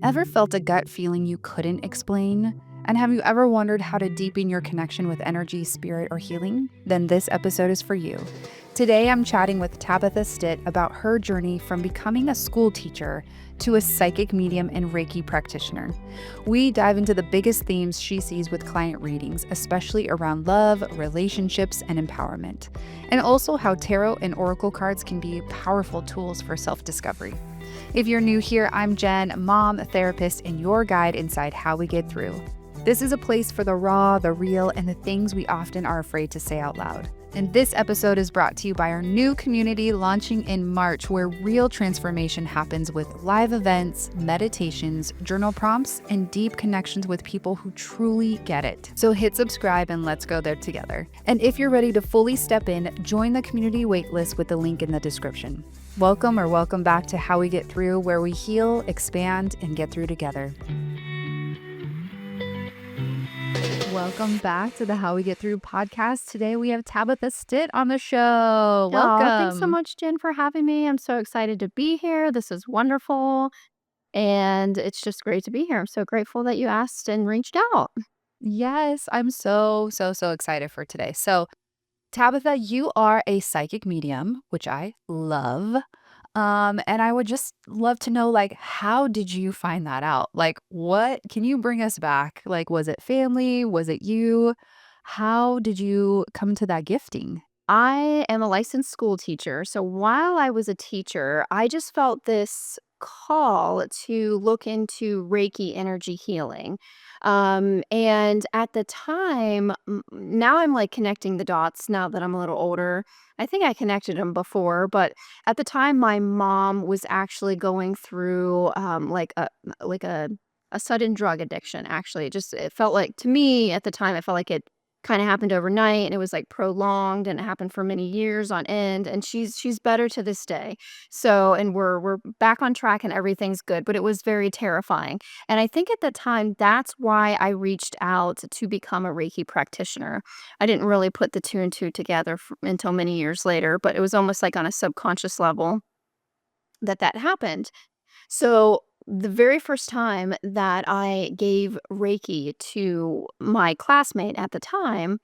Ever felt a gut feeling you couldn't explain? And have you ever wondered how to deepen your connection with energy, spirit, or healing? Then this episode is for you. Today I'm chatting with Tabitha Stitt about her journey from becoming a school teacher to a psychic medium and Reiki practitioner. We dive into the biggest themes she sees with client readings, especially around love, relationships, and empowerment, and also how tarot and oracle cards can be powerful tools for self-discovery. If you're new here, I'm Jen, mom, therapist, and your guide inside How We Get Through. This is a place for the raw, the real, and the things we often are afraid to say out loud. And this episode is brought to you by our new community launching in March, where real transformation happens with live events, meditations, journal prompts, and deep connections with people who truly get it. So hit subscribe and let's go there together. And if you're ready to fully step in, join the community waitlist with the link in the description. Welcome back to How We Get Through, where we heal, expand, and get through together. Welcome back to the How We Get Through podcast. Today we have Tabitha Stitt on the show. Welcome. Oh, thanks so much, Jen, for having me. I'm so excited to be here. This is wonderful. And it's just great to be here. I'm so grateful that you asked and reached out. Yes, I'm so excited for today. So, Tabitha, you are a psychic medium, which I love. And I would just love to know, like, how did you find that out? Like, what can you bring us back? Like, was it family? Was it you? How did you come to that gifting? I am a licensed school teacher. So while I was a teacher, I just felt this call to look into Reiki energy healing. And at the time, now I'm like connecting the dots now that I'm a little older. I think I connected them before, but at the time, my mom was actually going through like a sudden drug addiction. Actually, it felt like to me at the time, it felt like it kind of happened overnight and it was like prolonged and it happened for many years on end, and she's better to this day. So, and we're back on track and everything's good, but it was very terrifying. And I think at the time that's why I reached out to become a Reiki practitioner. I didn't really put the two and two together until many years later, but it was almost like on a subconscious level that happened. So, the very first time that I gave Reiki to my classmate at the time,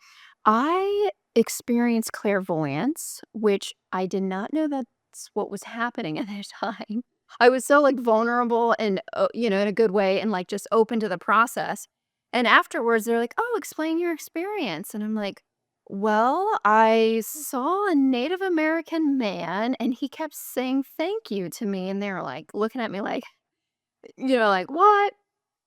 I experienced clairvoyance, which I did not know that's what was happening at the time. I was so like vulnerable and, in a good way and like just open to the process. And afterwards, they're like, "Oh, explain your experience." And I'm like, well, I saw a Native American man and he kept saying thank you to me. And they were like looking at me like, like, "What?"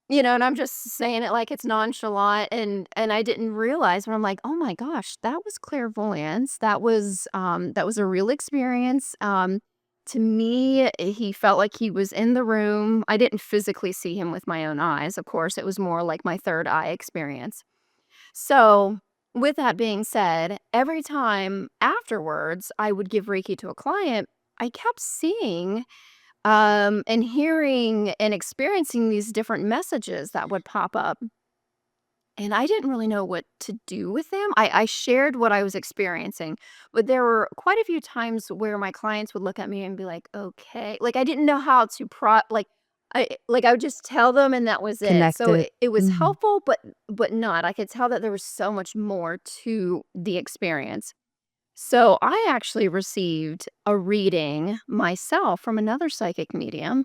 And I'm just saying it like it's nonchalant, and I didn't realize when I'm like, "Oh my gosh, that was clairvoyance. That was a real experience." To me, he felt like he was in the room. I didn't physically see him with my own eyes, of course. It was more like my third eye experience. So, with that being said, every time afterwards I would give Reiki to a client, I kept seeing and hearing and experiencing these different messages that would pop up. And I didn't really know what to do with them. I shared what I was experiencing, but there were quite a few times where my clients would look at me and be like, okay. Like I didn't know how to I would just tell them and that was it. So Connected. it was Mhm. helpful, but not. I could tell that there was so much more to the experience. So I actually received a reading myself from another psychic medium,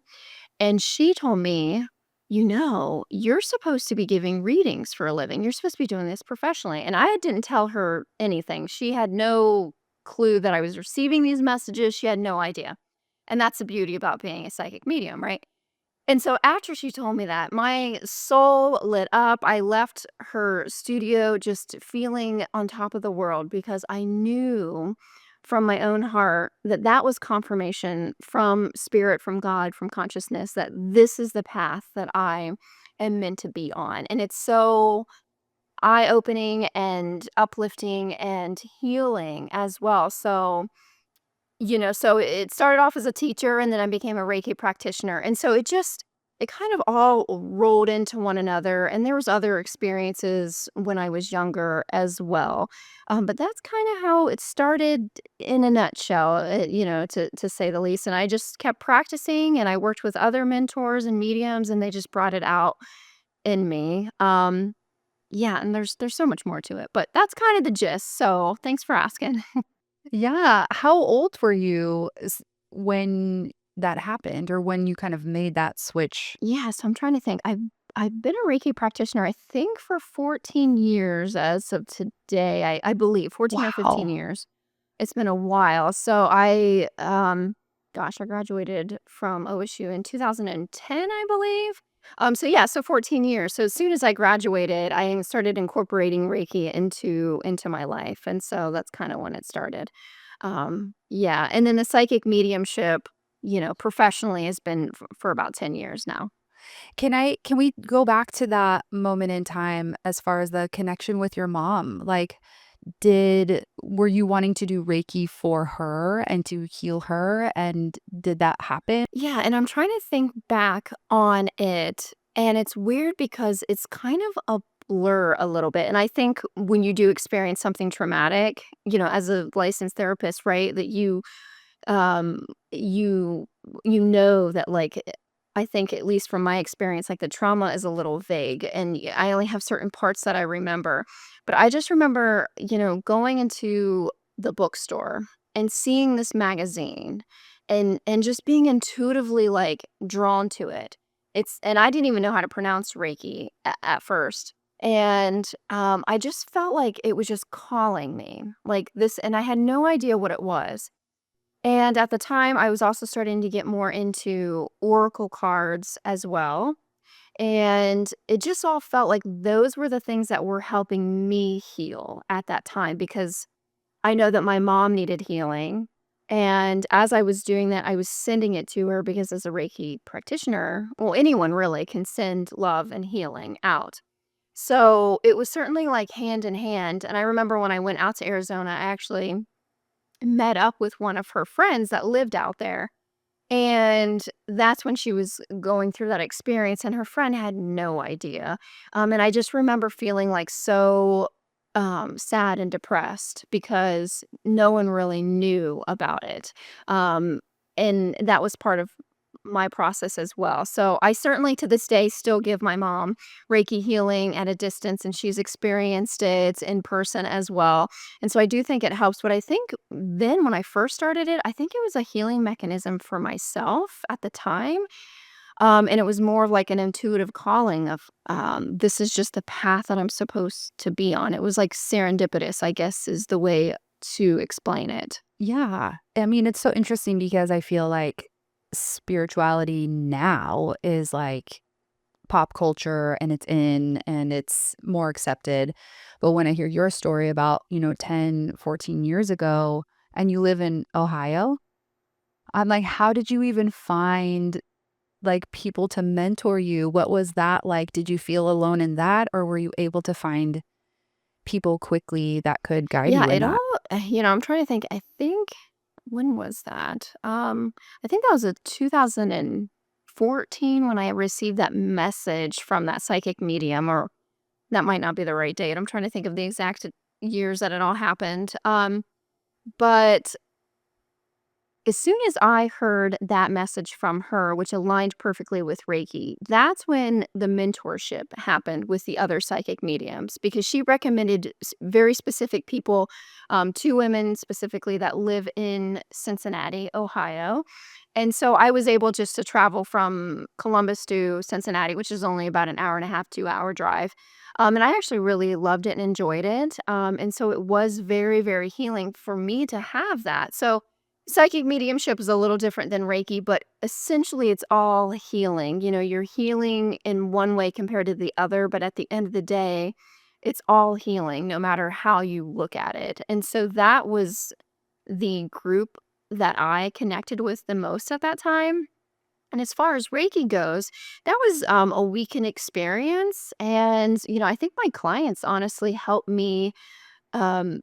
and she told me, you're supposed to be giving readings for a living. You're supposed to be doing this professionally. And I didn't tell her anything. She had no clue that I was receiving these messages. She had no idea. And that's the beauty about being a psychic medium, right? And so after she told me that, my soul lit up. I left her studio just feeling on top of the world because I knew from my own heart that that was confirmation from spirit, from God, from consciousness that this is the path that I am meant to be on. And it's so eye-opening and uplifting and healing as well. So it started off as a teacher and then I became a Reiki practitioner. And so it just it kind of all rolled into one another, and there was other experiences when I was younger as well. But that's kind of how it started in a nutshell, to say the least. And I just kept practicing, and I worked with other mentors and mediums, and they just brought it out in me. Yeah, and there's so much more to it, but that's kind of the gist. So thanks for asking. Yeah. How old were you when that happened or when you kind of made that switch? Yeah, so I'm trying to think. I've been a Reiki practitioner, I think, for 14 years as of today. I believe 14 or 15 Wow. years. It's been a while. So I graduated from OSU in 2010, I believe. So yeah, so 14 years. So as soon as I graduated, I started incorporating Reiki into my life, and so that's kind of when it started. Yeah, and then the psychic mediumship, professionally has been for about 10 years now. Can we go back to that moment in time as far as the connection with your mom? Like, were you wanting to do Reiki for her and to heal her, and did that happen? Yeah, and I'm trying to think back on it, and it's weird because it's kind of a blur a little bit. And I think when you do experience something traumatic, as a licensed therapist, right, that um you you know that I think, at least from my experience, like the trauma is a little vague, and I only have certain parts that I remember. But I just remember, going into the bookstore and seeing this magazine, and just being intuitively like drawn to it. And I didn't even know how to pronounce Reiki at first. And I just felt like it was just calling me like this, and I had no idea what it was. And at the time, I was also starting to get more into oracle cards as well. And it just all felt like those were the things that were helping me heal at that time, because I know that my mom needed healing. And as I was doing that, I was sending it to her because, as a Reiki practitioner, well, anyone really can send love and healing out. So it was certainly like hand in hand. And I remember when I went out to Arizona, I actually met up with one of her friends that lived out there. And that's when she was going through that experience, and her friend had no idea. And I just remember feeling like so sad and depressed because no one really knew about it. Um, and that was part of my process as well. So I certainly to this day still give my mom Reiki healing at a distance, and she's experienced it in person as well. And so I do think it helps. But I think then when I first started it, I think it was a healing mechanism for myself at the time. And it was more of like an intuitive calling of, this is just the path that I'm supposed to be on. It was like serendipitous, I guess, is the way to explain it. Yeah. I mean, it's so interesting because I feel like spirituality now is like pop culture and it's in and it's more accepted. But when I hear your story about, 10, 14 years ago and you live in Ohio, I'm like, how did you even find like people to mentor you? What was that like? Did you feel alone in that or were you able to find people quickly that could guide Yeah, you in it all, that? I'm trying to think. I think, when was that? I think that was a 2014 when I received that message from that psychic medium, or that might not be the right date. I'm trying to think of the exact years that it all happened. But as soon as I heard that message from her, which aligned perfectly with Reiki, that's when the mentorship happened with the other psychic mediums, because she recommended very specific people, two women specifically that live in Cincinnati, Ohio. And so I was able just to travel from Columbus to Cincinnati, which is only about an hour and a half, 2 hour drive. And I actually really loved it and enjoyed it. And so it was very, very healing for me to have that. So psychic mediumship is a little different than Reiki, but essentially it's all healing. You're healing in one way compared to the other, but at the end of the day, it's all healing no matter how you look at it. And so that was the group that I connected with the most at that time. And as far as Reiki goes, that was a weekend experience. And, I think my clients honestly helped me um,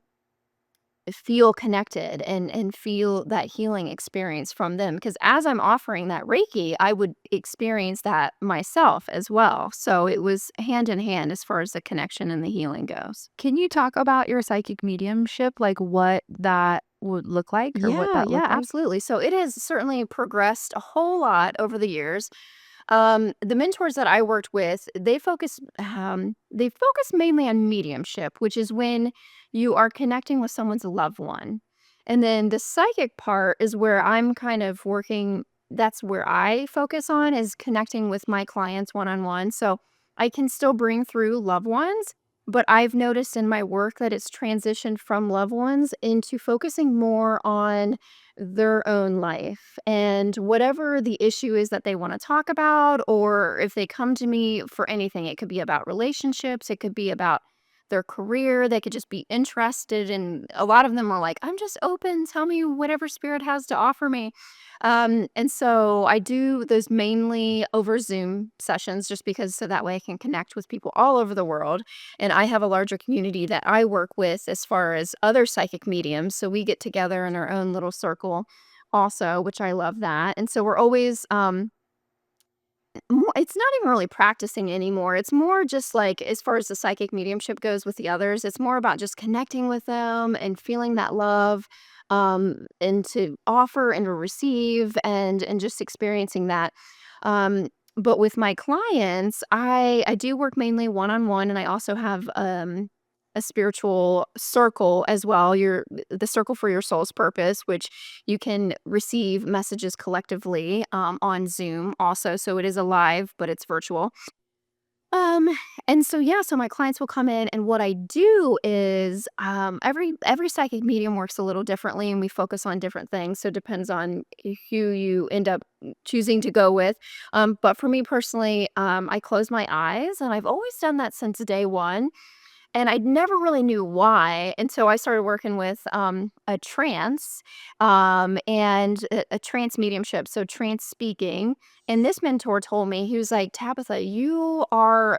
feel connected and feel that healing experience from them. Because as I'm offering that Reiki, I would experience that myself as well. So it was hand in hand as far as the connection and the healing goes. Can you talk about your psychic mediumship, like what that would look like or what Yeah, that yeah, looked like? absolutely. So it has certainly progressed a whole lot over the years. The mentors that I worked with, they focus mainly on mediumship, which is when you are connecting with someone's loved one. And then the psychic part is where I'm kind of working, that's where I focus on, is connecting with my clients one on one. So I can still bring through loved ones, but I've noticed in my work that it's transitioned from loved ones into focusing more on their own life and whatever the issue is that they want to talk about, or if they come to me for anything. It could be about relationships, it could be about their career, they could just be interested. And a lot of them are like, I'm just open, tell me whatever spirit has to offer me. And so I do those mainly over Zoom sessions, just because so that way I can connect with people all over the world. And I have a larger community that I work with as far as other psychic mediums. So we get together in our own little circle also, which I love that. And so we're always it's not even really practicing anymore. It's more just like, as far as the psychic mediumship goes with the others, it's more about just connecting with them and feeling that love, and to offer and to receive, and just experiencing that. Um, but with my clients, I do work mainly one on one, and I also have a spiritual circle as well. The circle for your soul's purpose, which you can receive messages collectively on Zoom also. So it is alive, but it's virtual. Um, and so yeah, so my clients will come in, and what I do is every psychic medium works a little differently, and we focus on different things. So it depends on who you end up choosing to go with. But for me personally, I close my eyes, and I've always done that since day one. And I never really knew why until I started working with, a trance, and a trance mediumship, so trance speaking. And this mentor told me, he was like, "Tabitha, you are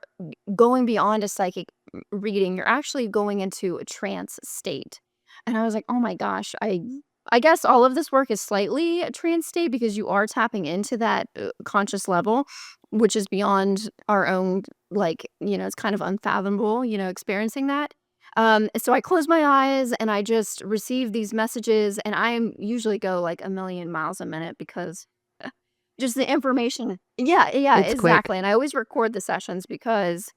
going beyond a psychic reading. You're actually going into a trance state." And I was like, "Oh my gosh, I guess all of this work is slightly a trance state, because you are tapping into that conscious level, which is beyond our own, like, it's kind of unfathomable, experiencing that." So I close my eyes and I just receive these messages, and I usually go like a million miles a minute, because just the information. Yeah, yeah, It's quick. exactly. And I always record the sessions because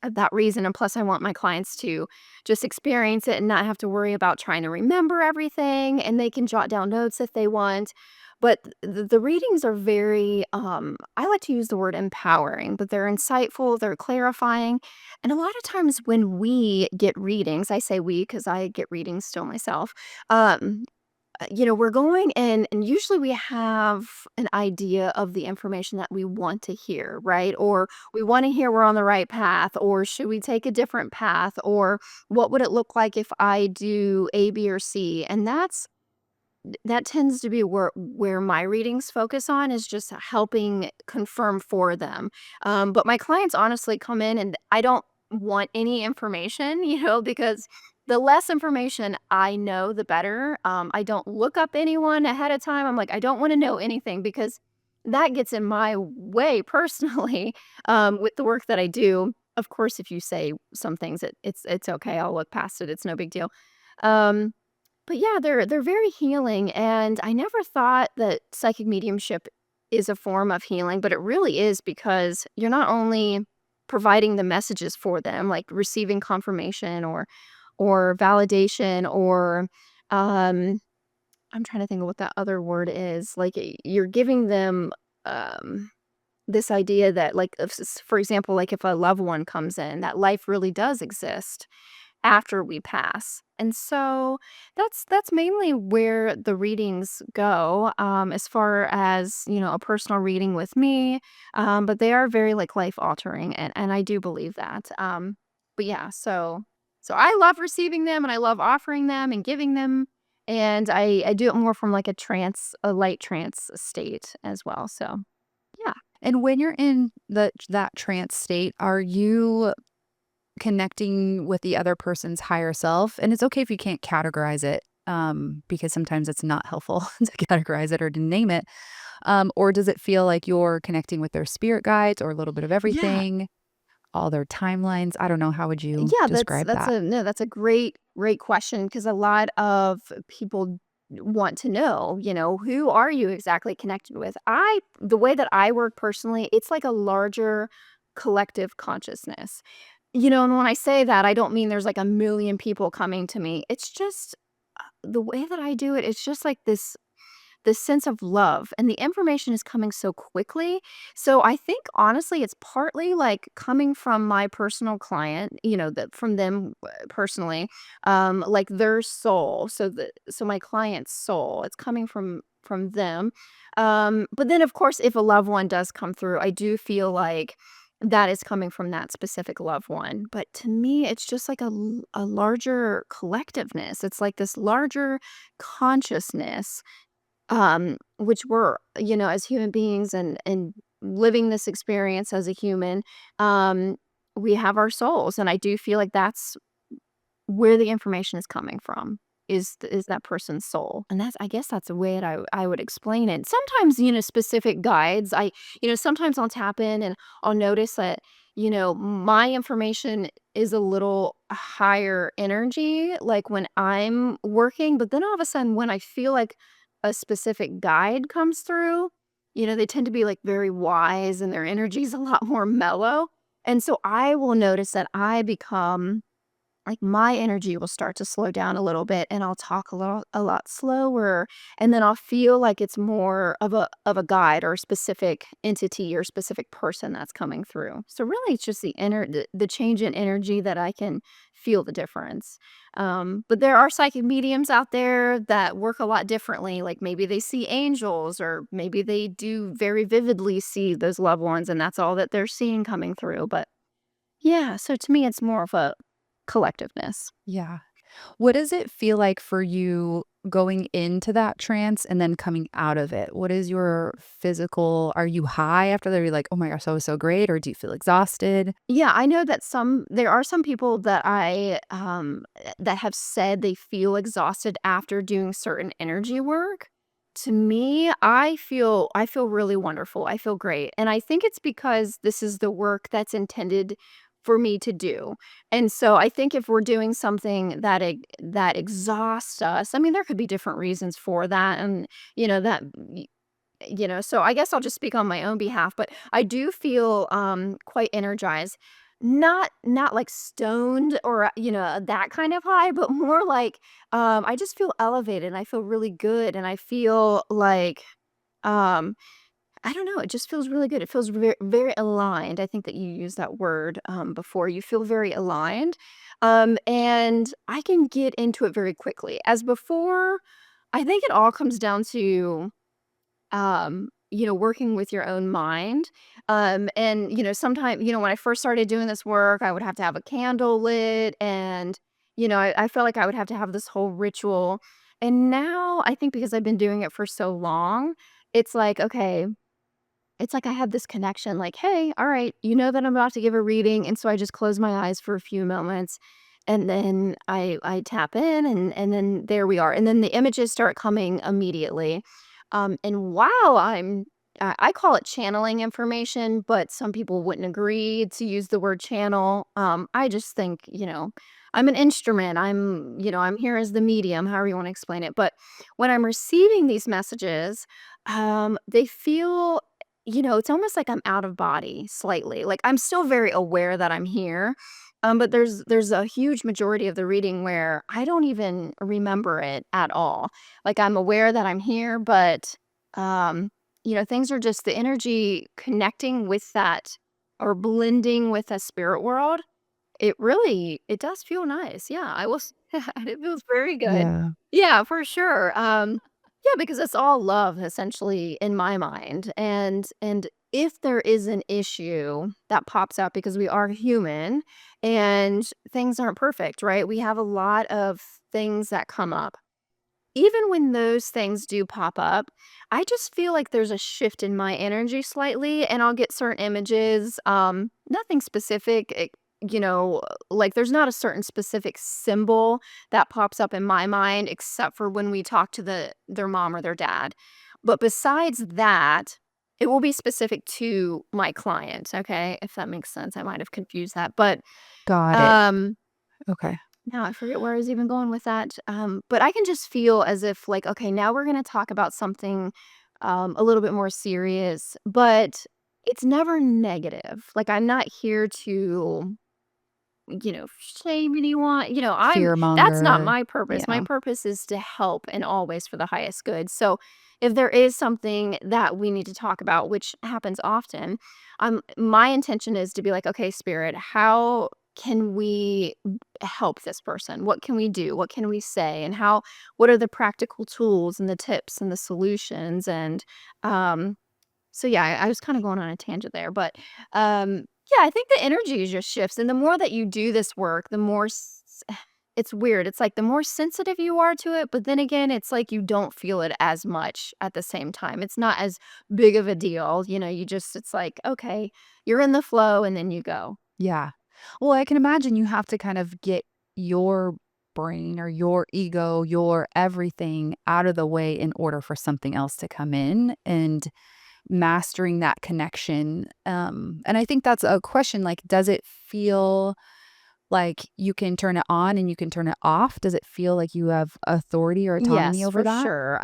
of that reason. And plus, I want my clients to just experience it and not have to worry about trying to remember everything. And they can jot down notes if they want. But the readings are very, I like to use the word empowering, but they're insightful, they're clarifying. And a lot of times when we get readings, I say we because I get readings still myself. Um, we're going in, and usually we have an idea of the information that we want to hear, right? Or we want to hear we're on the right path, or should we take a different path, or what would it look like if I do A, B, or C? And that tends to be where my readings focus on, is just helping confirm for them. But my clients honestly come in, and I don't want any information, because the less information I know, the better. I don't look up anyone ahead of time. I'm like, I don't want to know anything, because that gets in my way personally, with the work that I do. Of course, if you say some things, it's okay. I'll look past it. It's no big deal. Um, but yeah, they're very healing, and I never thought that psychic mediumship is a form of healing, but it really is, because you're not only providing the messages for them, like receiving confirmation or validation, or um I'm trying to think of what that other word is. Like, you're giving them um this idea that, like, for example, like if a loved one comes in, that life really does exist after we pass. And so that's mainly where the readings go, as far as, a personal reading with me. But they are very, like, life altering, and I do believe that. But yeah, so I love receiving them, and I love offering them and giving them. And I do it more from like a light trance state as well. So yeah. And when you're in that trance state, are you connecting with the other person's higher self, and it's okay if you can't categorize it, because sometimes it's not helpful to categorize it or to name it. Or does it feel like you're connecting with their spirit guides or a little bit of Yeah. everything, all their timelines? I don't know. How would you Yeah, describe that's that? a no, that's a great question because a lot of people want to know, who are you exactly connected with? The way that I work personally, it's like a larger collective consciousness. And when I say that, I don't mean there's like a million people coming to me. It's just the way that I do it, it's just like this sense of love, and the information is coming so quickly. So I think honestly it's partly like coming from my personal client, that from them personally, like their soul. So my client's soul, it's coming from them. But then of course if a loved one does come through, I do feel like that is coming from that specific loved one. But to me, it's just like a larger collectiveness. It's like this larger consciousness, which we're, as human beings and living this experience as a human, um, we have our souls, and I do feel like that's where the information is coming from, is that person's soul, and I guess that's a way that I would explain it. Sometimes, specific guides, sometimes I'll tap in and I'll notice that, my information is a little higher energy, like, when I'm working, but then all of a sudden, when I feel like a specific guide comes through, they tend to be, like, very wise and their energy's a lot more mellow, and so I will notice that I become like my energy will start to slow down a little bit and I'll talk a lot slower, and then I'll feel like it's more of a guide or a specific entity or specific person that's coming through. So really it's just the change in energy that I can feel the difference. But there are psychic mediums out there that work a lot differently. Like maybe they see angels or maybe they do very vividly see those loved ones and that's all that they're seeing coming through. But yeah, so to me, it's more of a collectiveness. Yeah. What does it feel like for you going into that trance and then coming out of it? What is your physical, are you high after that? Are you like, oh my gosh, that was so great? Or do you feel exhausted? Yeah, I know that there are some people that that have said they feel exhausted after doing certain energy work. To me, I feel really wonderful. I feel great. And I think it's because this is the work that's intended for me to do. And so I think if we're doing something that exhausts us, I mean there could be different reasons for that, and that so I guess I'll just speak on my own behalf, but I do feel, quite energized. Not like stoned or, that kind of high, but more like, I just feel elevated and I feel really good and I feel like, um, I don't know, it just feels really good. It feels very aligned. I think that you used that word, before. You feel very aligned, and I can get into it very quickly. As before, I think it all comes down to working with your own mind. And, sometimes, when I first started doing this work, I would have to have a candle lit and, I felt like I would have to have this whole ritual. And now I think because I've been doing it for so long, it's like, okay, it's like I have this connection, like, "Hey, all right, you know that I'm about to give a reading," and so I just close my eyes for a few moments, and then I tap in, and then there we are, and then the images start coming immediately, and while I call it channeling information, but some people wouldn't agree to use the word channel. I just think, I'm an instrument. I'm here as the medium, however you wanna explain it, but when I'm receiving these messages, they feel, it's almost like I'm out of body slightly. Like I'm still very aware that I'm here. But there's a huge majority of the reading where I don't even remember it at all. Like I'm aware that I'm here, but um, things are just the energy connecting with that or blending with the spirit world. It does feel nice. Yeah, I will it feels very good. Yeah. Yeah, for sure. Yeah, because it's all love essentially in my mind. And if there is an issue that pops up because we are human and things aren't perfect, right? We have a lot of things that come up. Even when those things do pop up, I just feel like there's a shift in my energy slightly and I'll get certain images, nothing specific, you know, like, there's not a certain specific symbol that pops up in my mind except for when we talk to their mom or their dad. But besides that, it will be specific to my client, okay? If that makes sense. I might have confused that. But, Got it. um, Okay. now I forget where I was even going with that. But I can just feel as if, like, okay, now we're gonna talk about something, a little bit more serious, but it's never negative. Like, I'm not here to, shame anyone. Fear That's not monger. my purpose. My Yeah. purpose is to help and always for the highest good. So if there is something that we need to talk about, which happens often, my intention is to be like, okay, spirit, how can we help this person? What can we do? What can we say? And what are the practical tools and the tips and the solutions? And um, so yeah, I was kind of going on a tangent there, but yeah, I think the energy just shifts, and the more that you do this work, the more it's weird. It's like the more sensitive you are to it, but then again, it's like you don't feel it as much at the same time. It's not as big of a deal, it's like, okay, you're in the flow and then you go. Yeah. Well, I can imagine you have to kind of get your brain or your ego, your everything out of the way in order for something else to come in and mastering that connection. And I think that's a question like, does it feel like you can turn it on and you can turn it off? Does it feel like you have authority or autonomy Yes, over for that? sure.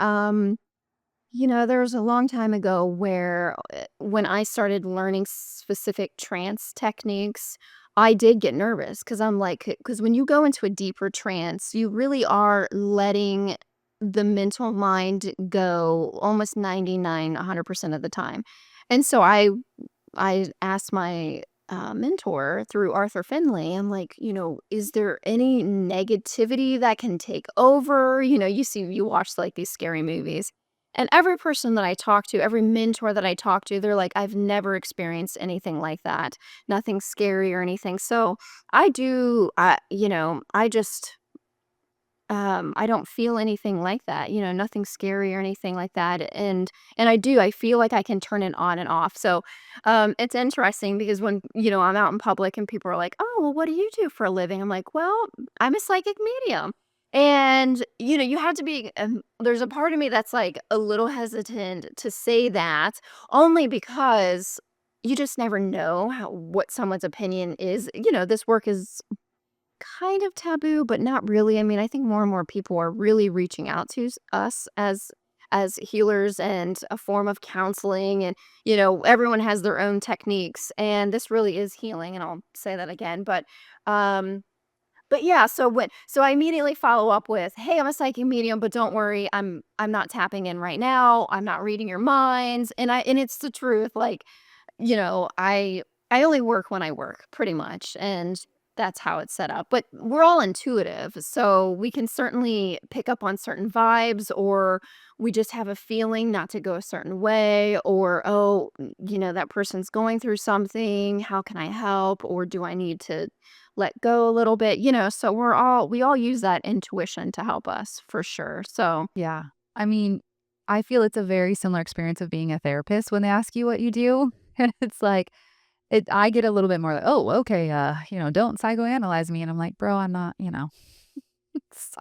There was a long time ago where when I started learning specific trance techniques, I did get nervous because I'm like, because when you go into a deeper trance, you really are letting the mental mind go almost 100% of the time. And so I asked my mentor through Arthur Finley, I'm like, is there any negativity that can take over? You watch like these scary movies. And every person that I talk to, every mentor that I talk to, they're like, I've never experienced anything like that. Nothing scary or anything. So I just I don't feel anything like that, nothing scary or anything like that, and I feel like I can turn it on and off, so, it's interesting because when, I'm out in public and people are like, "Oh, well, what do you do for a living?" I'm like, "Well, I'm a psychic medium," and, you have to be there's a part of me that's, like, a little hesitant to say that only because you just never know what someone's opinion is, this work is kind of taboo, but not really. I mean, I think more and more people are really reaching out to us as healers and a form of counseling, and everyone has their own techniques, and this really is healing, and I'll say that again. But yeah, so I immediately follow up with, "Hey, I'm a psychic medium, but don't worry, I'm not tapping in right now. I'm not reading your minds." And it's the truth. Like, I only work when I work, pretty much, and that's how it's set up. But we're all intuitive, so we can certainly pick up on certain vibes, or we just have a feeling not to go a certain way, or oh, that person's going through something. How can I help? Or do I need to let go a little bit? So we all use that intuition to help us for sure. So Yeah. I mean, I feel it's a very similar experience of being a therapist when they ask you what you do. And it's like, I get a little bit more like, oh, okay, don't psychoanalyze me. And I'm like, bro, I'm not, I'm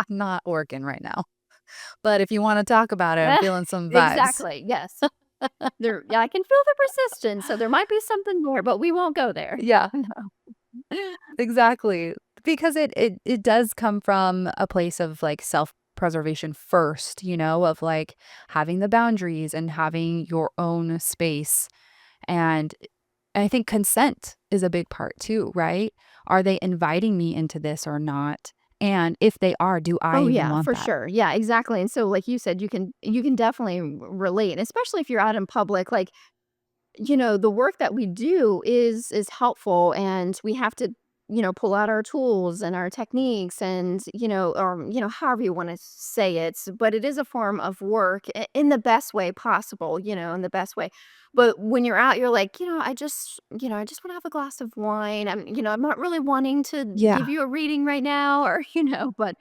not working right now. But if you want to talk about it, I'm feeling some vibes. exactly, yes. Yeah, I can feel the persistence, so there might be something more, but we won't go there. Yeah, No. exactly. Because it does come from a place of like self-preservation first, of like having the boundaries and having your own space. And I think consent is a big part too, right? Are they inviting me into this or not? And if they are, do I Oh, even yeah, want for that? sure. Yeah, exactly, and so, like you said, you can definitely relate, especially if you're out in public, like, the work that we do is helpful, and we have to, pull out our tools and our techniques and, or, however you want to say it. But it is a form of work in the best way possible, in the best way. But when you're out, you're like, I just want to have a glass of wine. I'm not really wanting to give Yeah. you a reading right now, or, but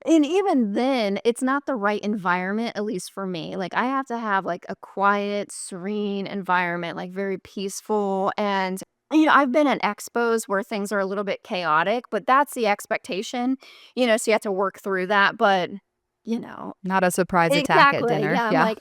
and even then, it's not the right environment, at least for me. Like, I have to have, like, a quiet, serene environment, like, very peaceful, and I've been at expos where things are a little bit chaotic, but that's the expectation, so you have to work through that, but, you know Not a surprise attack at exactly, dinner. yeah, I'm Yeah. like,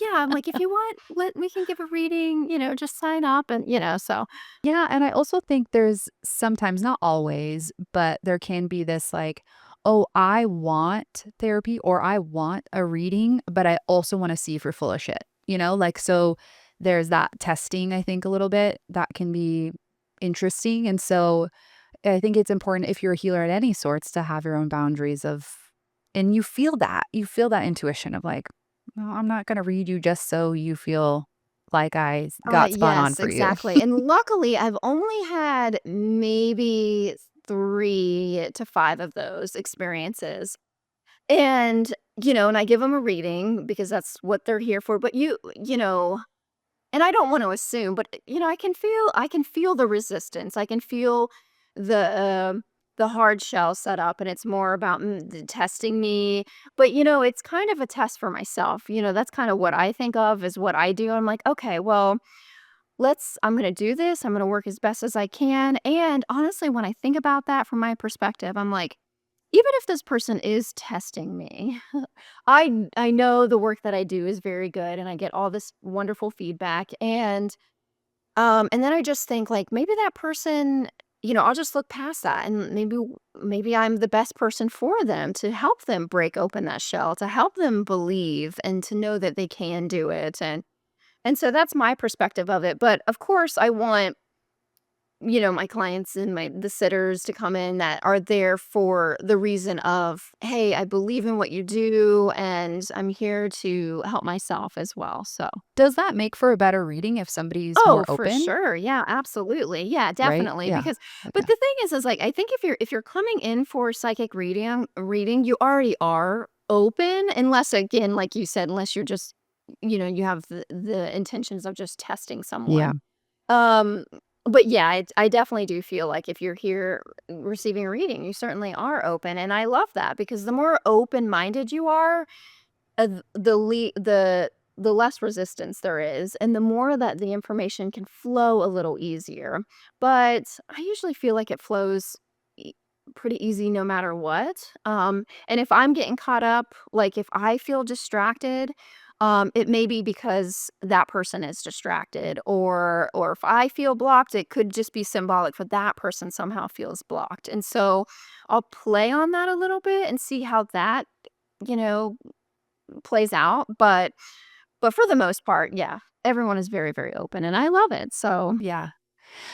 yeah, I'm like, "If you want, let we can give a reading, just sign up," and, so Yeah, and I also think there's sometimes, not always, but there can be this like, "Oh, I want therapy or I want a reading, but I also wanna see if you're full of shit." Like, so there's that testing, I think, a little bit that can be interesting, and so I think it's important if you're a healer at any sorts to have your own boundaries of and you feel that intuition of like, "No, I'm not gonna read you just so you feel like I got spot on yes, for you." exactly, and luckily, I've only had maybe 3 to 5 of those experiences, and, and I give them a reading because that's what they're here for, but and I don't want to assume, but, I can feel the resistance. I can feel the hard shell set up, and it's more about, testing me. But, it's kind of a test for myself. That's kind of what I think of as what I do. I'm like, okay, well, I'm going to do this. I'm going to work as best as I can. And honestly, when I think about that from my perspective, I'm like, even if this person is testing me, I know the work that I do is very good and I get all this wonderful feedback, and then I just think like maybe that person, I'll just look past that, and maybe I'm the best person for them to help them break open that shell, to help them believe and to know that they can do it, and so that's my perspective of it. But of course I want, my clients and the sitters to come in that are there for the reason of, "Hey, I believe in what you do, and I'm here to help myself as well." So Does that make for a better reading if somebody's oh, more for open, sure. Yeah, absolutely. Yeah, right? definitely. Yeah. Because but Okay. the thing is like I think if you're coming in for psychic reading, you already are open unless again, like you said, unless you're just you have the intentions of just testing Yeah. someone. Um, but yeah, I definitely do feel like if you're here receiving a reading, you certainly are open, and I love that because the more open-minded you are, the less resistance there is, and the more that the information can flow a little easier. But I usually feel like it flows e pretty easy no matter what, and if I'm getting caught up, like, if I feel distracted, it may be because that person is distracted, or if I feel blocked, it could just be symbolic for that person somehow feels blocked, and so I'll play on that a little bit and see how that, you know, plays out, but for the most part, yeah, everyone is very, very open, and I love it, so Yeah.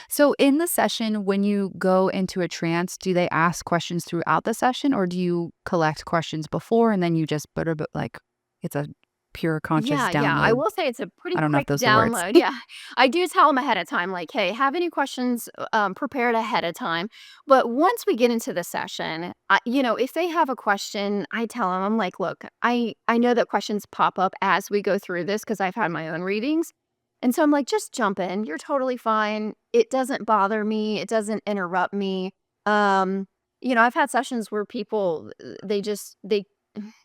So in the session, when you go into a trance, do they ask questions throughout the session or do you collect questions before and then you just like it's a pure conscious yeah, yeah, I download? will say it's a I pretty don't know if quick those are words. download, yeah. I do tell them ahead of time, like, "Hey, have any questions, prepared ahead of time," but once we get into the session, if they have a question, I tell them, I'm like, "Look, I know that questions pop up as we go through this because 'cause I've had my own readings," and so I'm like, "Just jump in, you're totally fine, it doesn't bother me, it doesn't interrupt me." Um, I've had sessions where people, they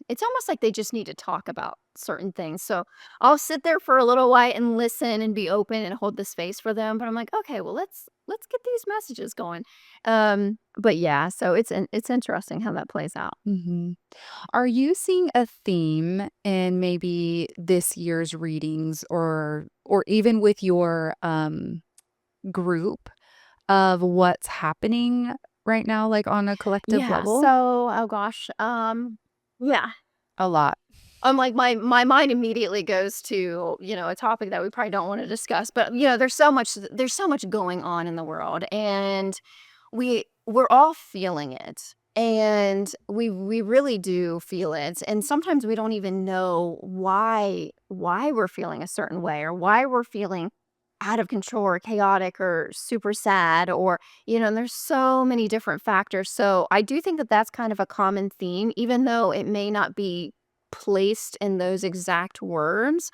it's almost like they just need to talk about certain things. So I'll sit there for a little while and listen and be open and hold the space for them. But I'm like, okay, well let's get these messages going. But yeah, so it's interesting how that plays out. Mhm. Are you seeing a theme in maybe this year's readings or even with your group of what's happening right now like on a collective Yeah. level? So oh gosh. Yeah. A lot. I'm like my mind immediately goes to, a topic that we probably don't want to discuss, but there's so much going on in the world, and we're all feeling it, and we really do feel it, and sometimes we don't even know why we're feeling a certain way or why we're feeling out of control or chaotic or super sad, or and there's so many different factors. So I do think that that's kind of a common theme, even though it may not be placed in those exact words.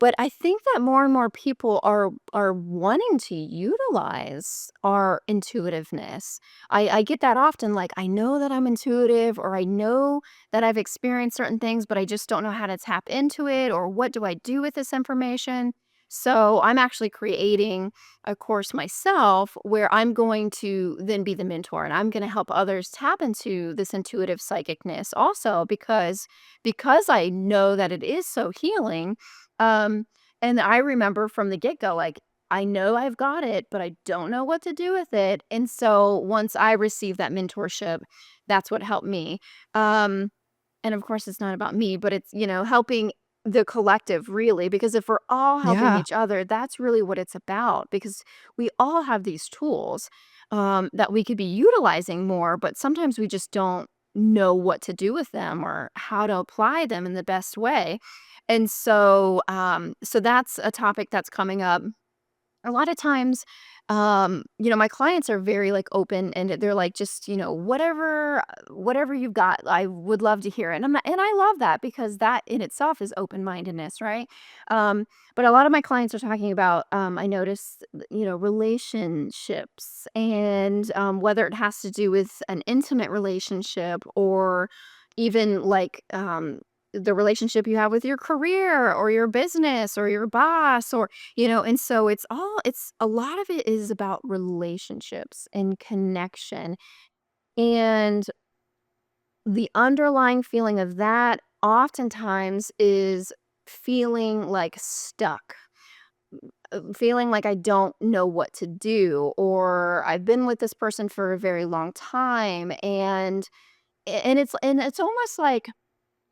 But I think that more and more people are wanting to utilize our intuitiveness. I get that often, like, I know that I'm intuitive, or I know that I've experienced certain things, but I just don't know how to tap into it, or what do I do with this information? So I'm actually creating a course myself where I'm going to then be the mentor, and I'm going to help others tap into this intuitive psychicness also because I know that it is so healing. Um and I remember from the get-go, like, I know I've got it, but I don't know what to do with it. And so once I received that mentorship, that's what helped me. Um and of course, it's not about me, but it's, helping the collective really, because if we're all helping Yeah. each other, that's really what it's about, because we all have these tools that we could be utilizing more, but sometimes we just don't know what to do with them or how to apply them in the best way. And so that's a topic that's coming up a lot of times. My clients are very, like, open, and they're like, just, whatever you've got, I would love to hear it. And I love that, because that in itself is open-mindedness, right? But a lot of my clients are talking about, I notice, relationships, and whether it has to do with an intimate relationship, or even like the relationship you have with your career or your business or your boss, and so it's a lot of it is about relationships and connection. And the underlying feeling of that oftentimes is feeling like stuck, feeling like I don't know what to do, or I've been with this person for a very long time, and it's almost like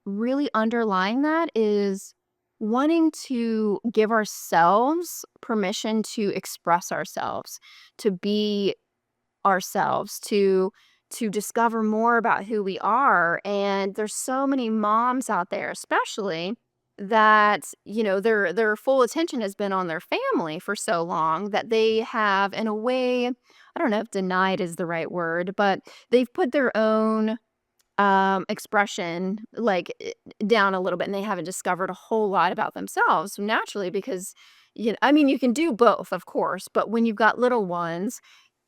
really underlying that is wanting to give ourselves permission to express ourselves, to be ourselves, to discover more about who we are. And there's so many moms out there, especially, that their full attention has been on their family for so long that they have, in a way, I don't know if denied is the right word, but they've put their own expression, like, down a little bit, and they haven't discovered a whole lot about themselves naturally, because, I mean, you can do both, of course, but when you've got little ones,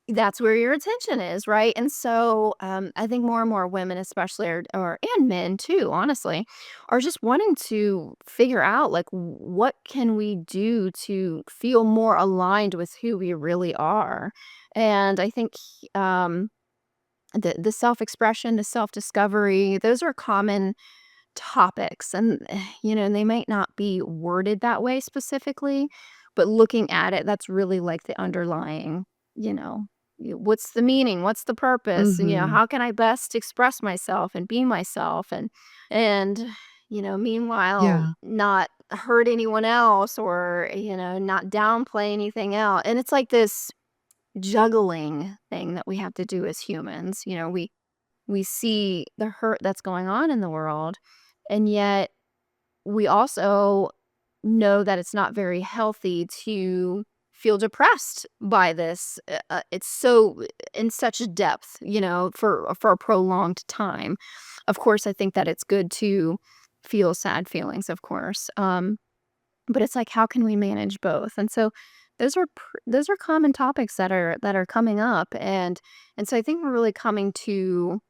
that's where your attention is, right? And so, I think more and more women, especially, and men too, honestly, are just wanting to figure out, like, what can we do to feel more aligned with who we really are? And I think, um, the self-expression, the self-discovery, those are common topics, and, and they might not be worded that way specifically, but looking at it, that's really like the underlying, you know, what's the meaning? What's the purpose? And, Mhm. how can I best express myself and be myself, and meanwhile, Yeah. not hurt anyone else, or, not downplay anything else. And it's like this juggling thing that we have to do as humans. We see the hurt that's going on in the world, and yet we also know that it's not very healthy to feel depressed by this. It's so in such depth, for a prolonged time. Of course, I think that it's good to feel sad feelings, of course. But it's like, how can we manage both? And so those are common topics that are coming up, and so I think we're really coming to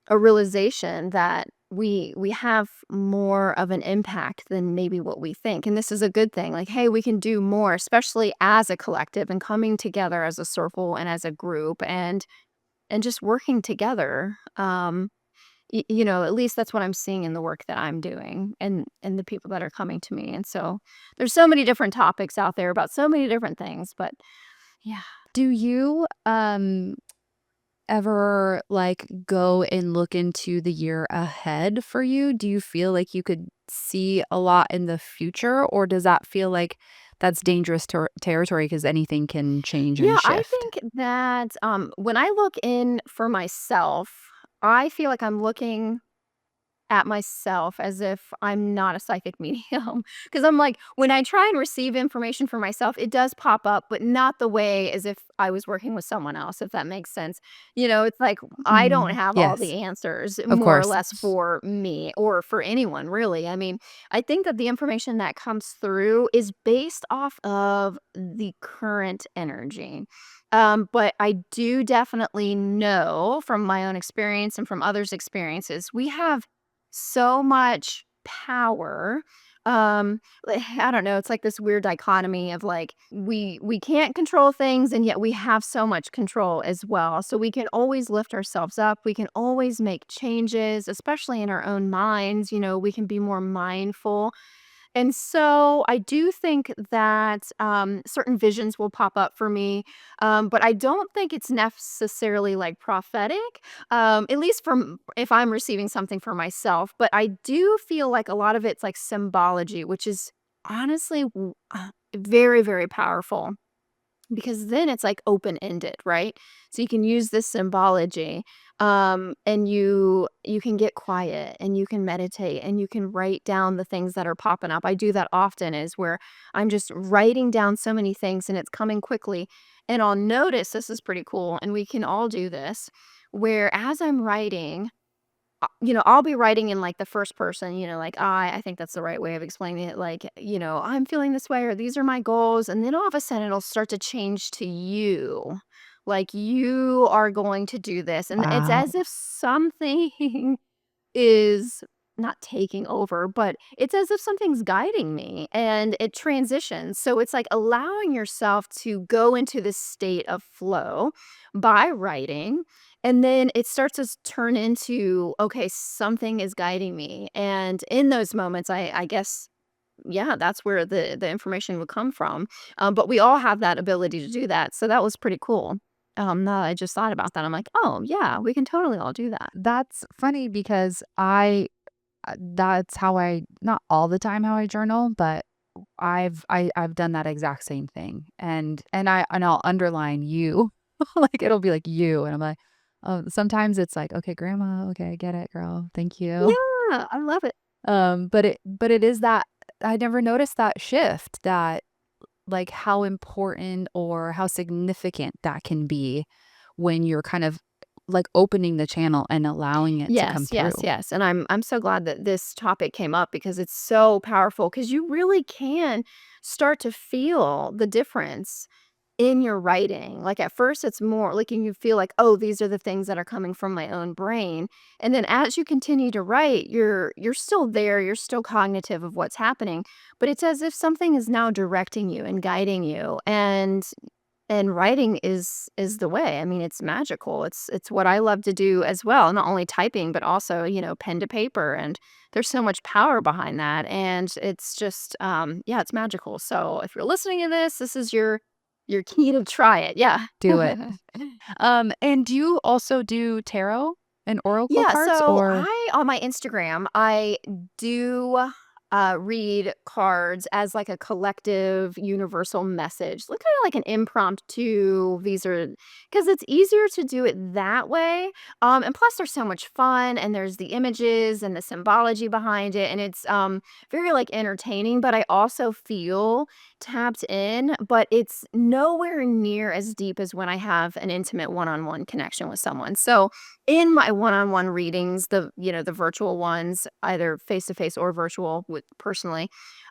a realization that we have more of an impact than maybe what we think. And this is a good thing. Like, hey, we can do more, especially as a collective and coming together as a circle and as a group, and just working together. At least that's what I'm seeing in the work that I'm doing, and the people that are coming to me. And so there's so many different topics out there about so many different things, but yeah. Do you ever, like, go and look into the year ahead for you? Do you feel like you could see a lot in the future, or does that feel like that's dangerous territory because anything can change and Yeah, I shift? think that, when I look in for myself, I feel like I'm looking at myself as if I'm not a psychic medium. Because 'cause I'm like, when I try and receive information for myself, it does pop up, but not the way as if I was working with someone else, if that makes sense. It's like I don't Mm, have all the yes, answers, of more or course. less, for me or for anyone, really. I mean, I think that the information that comes through is based off of the current energy. But I do definitely know from my own experience and from others' experiences, we have so much power I don't know, it's like this weird dichotomy of like we can't control things and yet we have so much control as well. So we can always lift ourselves up. We can always make changes, especially in our own minds. We can be more mindful, and so I do think that certain visions will pop up for me, but I don't think it's necessarily like prophetic, at least from if I'm receiving something for myself. But I do feel like a lot of it's like symbology, which is honestly very, very powerful because then it's like open-ended, right? So you can use this symbology, and you can get quiet and you can meditate and you can write down the things that are popping up. I do that often is where I'm just writing down so many things and it's coming quickly. And I'll notice this is pretty cool, and we can all do this, where as I'm writing, I'll be writing in like the first person, like I think that's the right way of explaining it. Like, I'm feeling this way or these are my goals. And then all of a sudden it'll start to change to you. Like you are going to do this. And it's Wow. as if something is not taking over, but it's as if something's guiding me and it transitions. So it's like allowing yourself to go into this state of flow by writing. And then it starts to turn into, okay, something is guiding me. And in those moments, I guess, yeah, that's where the information would come from. But we all have that ability to do that. So that was pretty cool. Now that I just thought about that, I'm like, oh, yeah, we can totally all do that. That's funny because that's how I not all the time how I journal, but I've done that exact same thing, and I'll underline "you." Like, it'll be like, "You," and I'm like, oh, sometimes it's like, "Okay, grandma, okay, I get it, girl, thank you." Yeah, I love it. But it is that I never noticed that shift, that, like, how important or how significant that can be when you're kind of, like, opening the channel and allowing it to come Yes, yes, through. yes, and I'm so glad that this topic came up because it's so powerful. Because you really can start to feel the difference in your writing. Like, at first, it's more like you feel like, "Oh, these are the things that are coming from my own brain," and then as you continue to write, you're still there, you're still cognitive of what's happening, but it's as if something is now directing you and guiding you, and writing is the way. I mean, it's magical. It's what I love to do as well, not only typing, but also, pen to paper, and there's so much power behind that, and it's just, yeah, it's magical. So, if you're listening to this, this is your key to try it. Yeah. Do it. And do you also do tarot and oracle Yeah, cards, so or I on my Instagram, I do read cards as like a collective universal message. Look kind of like an impromptu. These are because it's easier to do it that way. And plus there's so much fun and there's the images and the symbology behind it. And it's very like entertaining, but I also feel tapped in, but it's nowhere near as deep as when I have an intimate one-on-one connection with someone. So in my one-on-one readings, the virtual ones, either face-to-face or virtual with personally,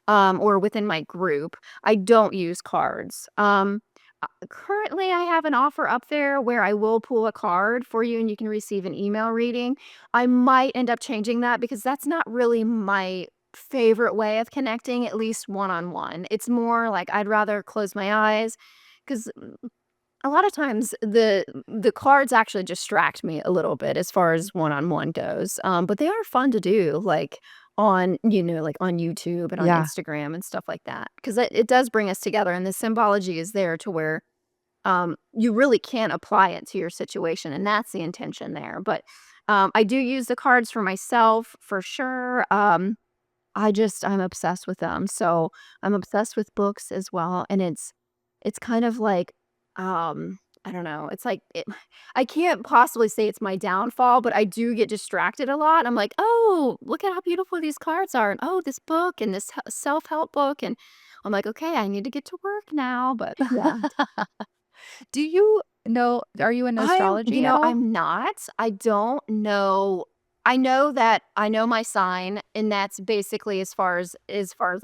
or within my group, I don't use cards. Currently, I have an offer up there where I will pull a card for you and you can receive an email reading. I might end up changing that because that's not really my favorite way of connecting, at least one-on-one. It's more like I'd rather close my eyes because a lot of times the cards actually distract me a little bit as far as one-on-one goes, but they are fun to do, like, like, on YouTube and on yeah, Instagram and stuff like that, 'cause it does bring us together, and the symbology is there to where, you really can apply it to your situation, and that's the intention there, but, I do use the cards for myself for sure. I'm obsessed with them, so I'm obsessed with books as well, and it's kind of like, I don't know, it's like I can't possibly say it's my downfall, but I do get distracted a lot. I'm like, "Oh, look at how beautiful these cards are, and, oh, this book and this self-help book," and I'm like, "Okay, I need to get to work now," but yeah. do you know, are you in astrology at all? I'm not. I don't know. I know that I know my sign, and that's basically as far as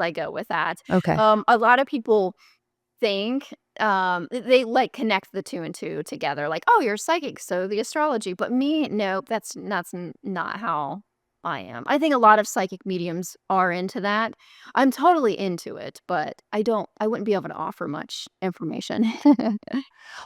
I go with that. Okay. A lot of people think, they, like, connect the 2 and 2 together, like, "Oh, you're psychic, so the astrology," but me, no, that's not how I am. I think a lot of psychic mediums are into that. I'm totally into it, but I wouldn't be able to offer much information.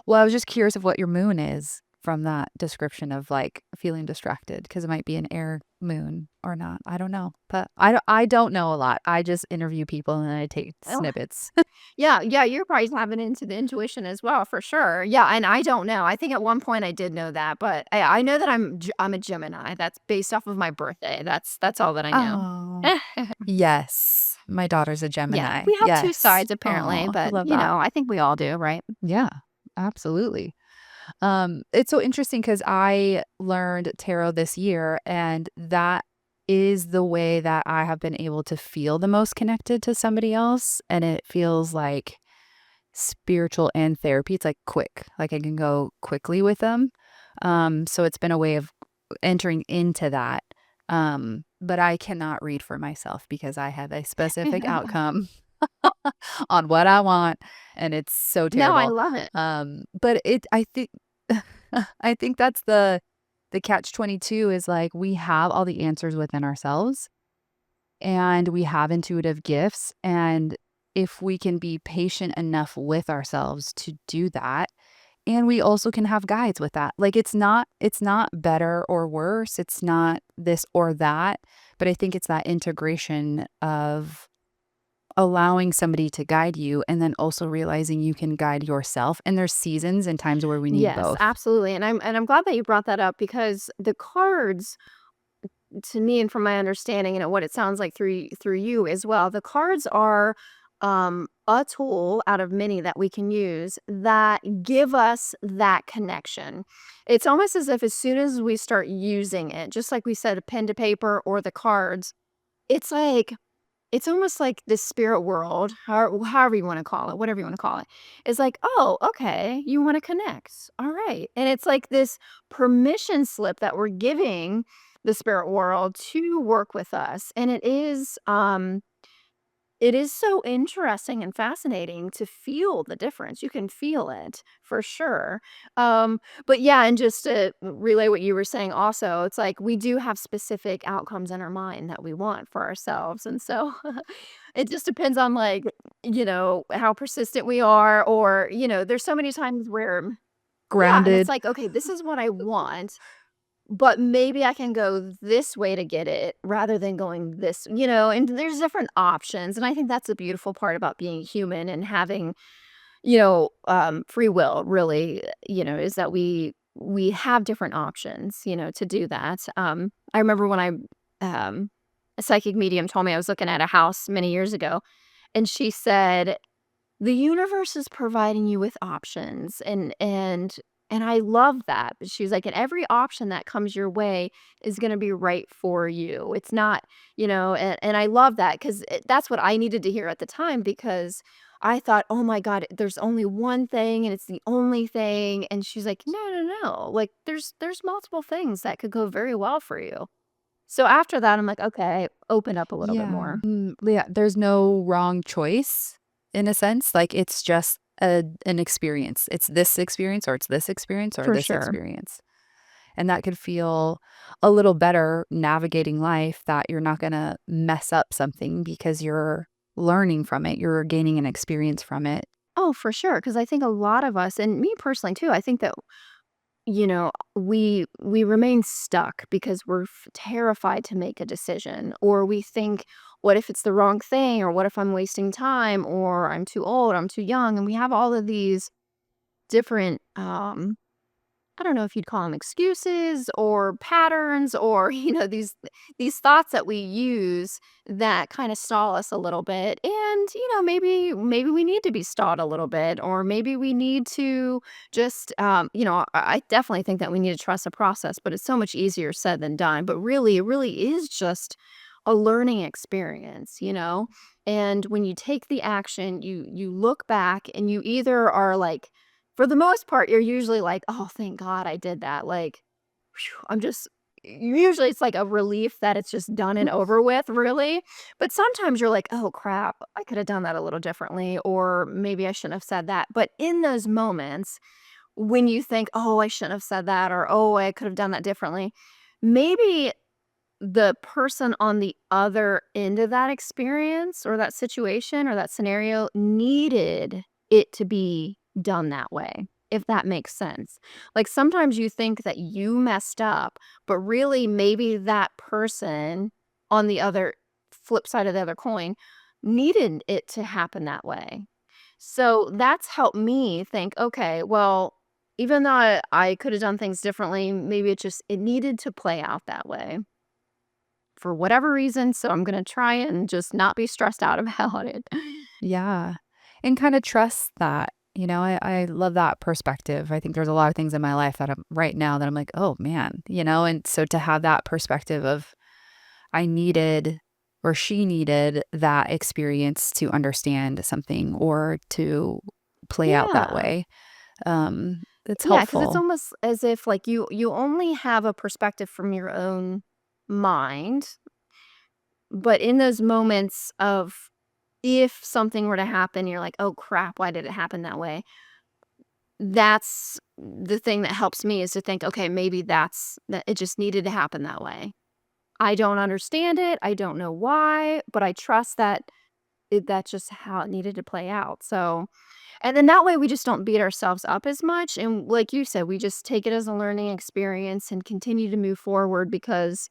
Well, I was just curious of what your moon is from that description of, like, feeling distracted, because it might be an air moon or not. I don't know, but I don't know a lot. I just interview people and I take Oh, snippets. yeah, yeah, you're probably tapping into the intuition as well, for sure. Yeah, and I don't know. I think at one point I did know that, but I know that I'm a Gemini. That's based off of my birthday. That's all that I know. Oh. Yes. My daughter's a Yeah, Gemini. we have 2 Yes. sides apparently, Oh, I but, love that. I think we all do, right? Yeah, absolutely. It's so interesting because I learned tarot this year, and that is the way that I have been able to feel the most connected to somebody else, and it feels like spiritual and therapy. It's, like, quick, like, I can go quickly with them. So it's been a way of entering into that, but I cannot read for myself because I have a specific outcome on what I want, and it's so No, I terrible. love it. But I think I think that's the catch-22 is, like, we have all the answers within ourselves, and we have intuitive gifts, and if we can be patient enough with ourselves to do that, and we also can have guides with that. Like, it's not better or worse, it's not this or that, but I think it's that integration of allowing somebody to guide you and then also realizing you can guide yourself, and there's seasons and times where we need Yes, both. absolutely, and I'm glad that you brought that up because the cards, to me and from my understanding, what it sounds like through you as well, the cards are, a tool out of many that we can use that give us that connection. It's almost as if as soon as we start using it, just like we said, a pen to paper or the cards, it's like it's almost like the spirit world, however you wanna call it, whatever you wanna call it, is like, "Oh, okay, you wanna connect. Alright." And it's like this permission slip that we're giving the spirit world to work with us, and it is so interesting and fascinating to feel the difference. You can feel it for sure. But yeah, and just to relay what you were saying also, it's like we do have specific outcomes in our mind that we want for ourselves. And so it just depends on like, how persistent we are or, there's so many times where yeah, and it's Grounded. like, okay, this is what I want. But maybe I can go this way to get it rather than going this, and there's different options. And I think that's a beautiful part about being human and having, free will really, is that we have different options, to do that. I remember when a psychic medium told me I was looking at a house many years ago, and she said, the universe is providing you with options and I love that. But she was like, and every option that comes your way is going to be right for you. It's not, and I love that because that's what I needed to hear at the time because I thought, oh my God, there's only one thing and it's the only thing. And she's like, no, no, no. Like there's multiple things that could go very well for you. So after that, I'm like, okay, open up a little bit Yeah. more. Yeah, there's no wrong choice in a sense, like, it's just an experience. It's this experience, or it's this experience, or For this sure. experience, and that could feel a little better navigating life, that you're not gonna mess up something because you're learning from it, you're gaining an experience from it. Oh, for sure. Because I think a lot of us, and me personally too, I think that we remain stuck because we're terrified to make a decision, or we think, what if it's the wrong thing, or what if I'm wasting time, or I'm too old, I'm too young, and we have all of these different I don't know if you'd call them excuses or patterns or, these thoughts that we use that kind of stall us a little bit. And, maybe we need to be stalled a little bit, or maybe we need to just, I definitely think that we need to trust the process, but it's so much easier said than done. But really, it really is just a learning experience, And when you take the action, you look back and you either are like, for the most part, you're usually like, "Oh, thank God I did that." Like, phew, usually it's like a relief that it's just done and over with, really. But sometimes you're like, "Oh, crap. I could have done that a little differently, or maybe I shouldn't have said that." But in those moments when you think, "Oh, I shouldn't have said that," or, "Oh, I could have done that differently," maybe the person on the other end of that experience or that situation or that scenario needed it to be done that way, if that makes sense. Like sometimes you think that you messed up, but really maybe that person on the other flip side of the other coin needed it to happen that way. So that's helped me think, okay, well, even though I could have done things differently, maybe it needed to play out that way for whatever reason, so I'm gonna try and just not be stressed out about it. Yeah. And kind of trust that. I love that perspective. I think there's a lot of things in my life that I'm right now that I'm like, oh man, and so to have that perspective of I needed or she needed that experience to understand something or to play out that Yeah. way. It's Yeah, because it's helpful. almost as if, like, you only have a perspective from your own mind, but in those moments of if something were to happen, you're like, "Oh, crap, why did it happen that way?" That's the thing that helps me is to think, "Okay, maybe that it just needed to happen that way." I don't understand it, I don't know why, but I trust that that's just how it needed to play out, so and then that way we just don't beat ourselves up as much, and like you said, we just take it as a learning experience and continue to move forward because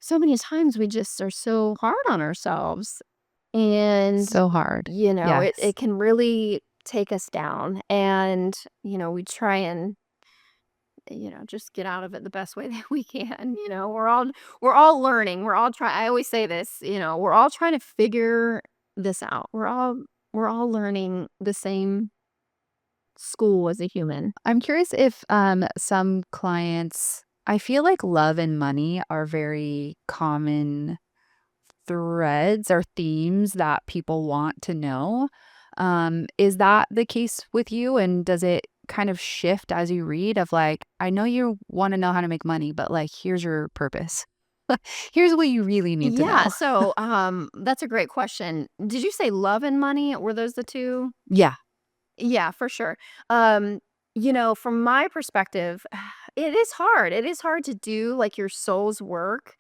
so many times we just are so hard on ourselves, and, So hard. it Yes. can really take us down, and, we try and just get out of it the best way that we can. We're all learning. We're all try I always say this, we're all trying to figure this out. We're all learning the same school as a human. I'm curious if some clients, I feel like love and money are very common threads or themes that people want to know. Is that the case with you? And does it kind of shift as you read of like, I know you want to know how to make money, but like, here's your purpose. Here's what you really need to Yeah, know. so that's a great question. Did you say love and money? Were those the two? Yeah. Yeah, for sure. Um, from my perspective, it is hard. It is hard to do like your soul's work.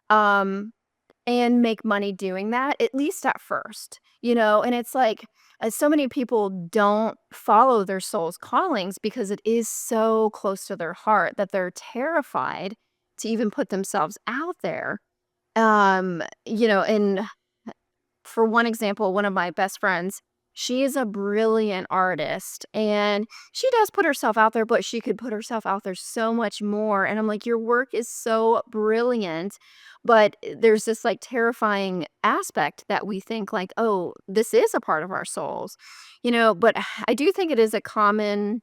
Um and make money doing that, at least at first, and it's like, so many people don't follow their soul's callings because it is so close to their heart that they're terrified to even put themselves out there. And for one example, one of my best friends, she is a brilliant artist and she does put herself out there, but she could put herself out there so much more. And I'm like, your work is so brilliant. But there's this like terrifying aspect that we think, like, oh, this is a part of our souls, but I do think it is a common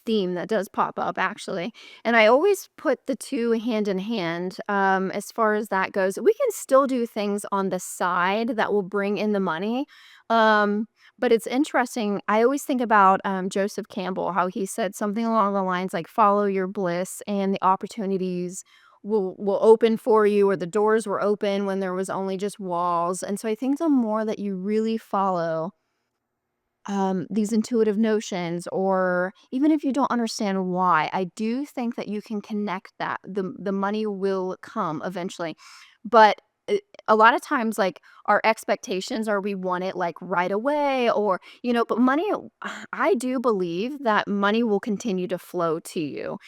theme that does pop up actually. And I always put the two hand in hand as far as that goes. We can still do things on the side that will bring in the money. Um, but it's interesting. I always think about Joseph Campbell, how he said something along the lines like follow your bliss and the opportunities will open for you, or the doors were open when there was only just walls. And so I think the more that you really follow these intuitive notions, or even if you don't understand why, I do think that you can connect that. The money will come eventually. But a lot of times, like, our expectations are we want it like right away, or, but money, I do believe that money will continue to flow to you